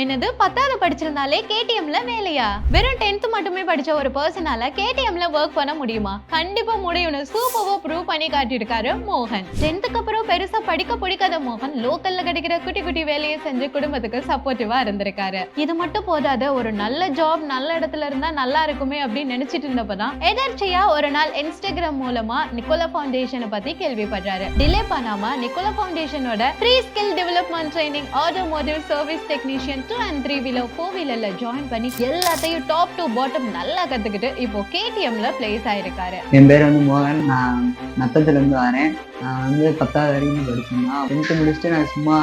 என்னது 10வது படிச்சிருந்தாலே கேடிஎம்ல வேலையா? வெறும் 10th மட்டுமே படிச்ச ஒரு பர்சனால கேடிஎம்ல ஒர்க் பண்ண முடியுமா? கண்டிப்பா முடியும்னு சூப்பரா ப்ரூவ் பண்ணி காட்டியிருக்காரு மோகன். 10th அப்புறம் பெருசா படிக்க பிடிக்காத மோகன் லோக்கல்ல கிடைக்கிற குட்டி குட்டி வேலையை செஞ்சு குடும்பத்துக்கு சப்போர்ட்டிவா இருந்திருக்காரு. இது மட்டும் போதாத, ஒரு நல்ல ஜாப் நல்ல இடத்துல இருந்தா நல்லா இருக்குமே அப்படின்னு நினைச்சிட்டு இருந்தப்பதான் எதர்ச்சியா ஒரு நாள் இன்ஸ்டாகிராம் மூலமா நிக்கோலா ஃபவுண்டேஷனை பத்தி கேள்விப்படுறாரு. டிலே பண்ணாம நிக்கோலா ஃபவுண்டேஷனோட 3 skill development training automotive service technician 2 and 3 wheeler 4 வீலர்ல ஜாயின் பண்ணி எல்லாத்தையும் டாப் டு பாட்டம் நல்லா கத்துக்கிட்டு இப்போ கேடிஎம்ல பிளேஸ் ஆயிருக்காரு. என் பேர் மோகன். நான் நத்தத்துல இருந்து வரேன். நான் 10வது வரைக்கும் படிச்சேன்னா 10th முடிச்சுட்டு நான் சும்மா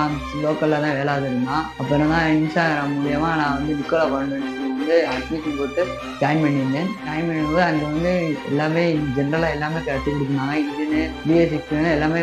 லோக்கல்ல தான் வேலை இருந்தேன். அப்புறம் தான் இன்ஸ்டாகிராம் மூலியமா நான் நிக்கோலா ஃபவுண்டேஷன் அட்மிஷன் போட்டு ஜாயின் பண்ணியிருந்தேன். ஜாயின் பண்ணும்போது அங்கே எல்லாமே ஜென்ரலாக எல்லாமே கற்றுக் கொடுக்குறாங்க. இன்ஜினியர் பிஎஸ்சி எல்லாமே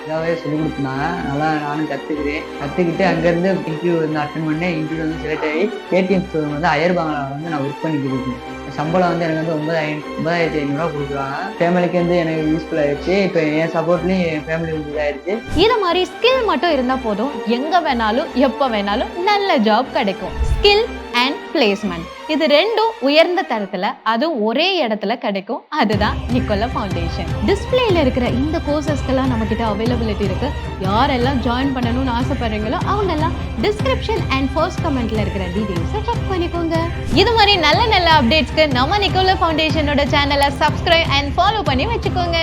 இதாகவே சொல்லிக் கொடுத்துனாங்க. நல்லா நானும் கற்றுக்கிட்டு அங்கேருந்து இன்டர்வியூ அட்டன் பண்ணேன். இன்டர்வியூ செலக்ட் ஆகி கேடிஎம் ஸ்டோர் அயர் பாங்கலாவில் நான் ஒர்க் பண்ணிட்டு இருக்கேன். சம்பளம் எனக்கு 9,500 கொடுக்குறாங்க. ஃபேமிலிக்கு எனக்கு யூஸ்ஃபுல் ஆயிடுச்சு. இப்போ என் சப்போர்ட்லையும் என் ஃபேமிலி இதாகிடுச்சு. இது மாதிரி ஸ்கில் மட்டும் இருந்தா போதும், எங்க வேணாலும் எப்ப வேணாலும் நல்ல ஜாப் கிடைக்கும். ஸ்கில் அண்ட் பிளேஸ்மெண்ட் இது ரெண்டும் உயர்ந்த தரத்துல அது ஒரே இடத்துல கிடைக்கும். அதுதான் நிக்கோலா ஃபவுண்டேஷன். டிஸ்பிளேல இருக்கிற இந்த கோர்சஸ்க்கெல்லாம் நம்ம கிட்ட அவைலபிலிட்டி இருக்கு. யாரெல்லாம் ஜாயின் பண்ணணும்னு ஆசைப்படுறீங்களோ அவங்க எல்லாம் டிஸ்கிரிப்ஷன் அண்ட் ஃபர்ஸ்ட் கமெண்ட்ல இருக்கிற டீடைல்ஸை செக் பண்ணிக்கோங்க. இது மாதிரி நல்ல நல்ல அப்டேட்ஸ்க்கு நம்ம நிக்கோலா ஃபவுண்டேஷனோட சேனலை சப்ஸ்கிரைப் அண்ட் ஃபாலோ பண்ணி வச்சுக்கோங்க.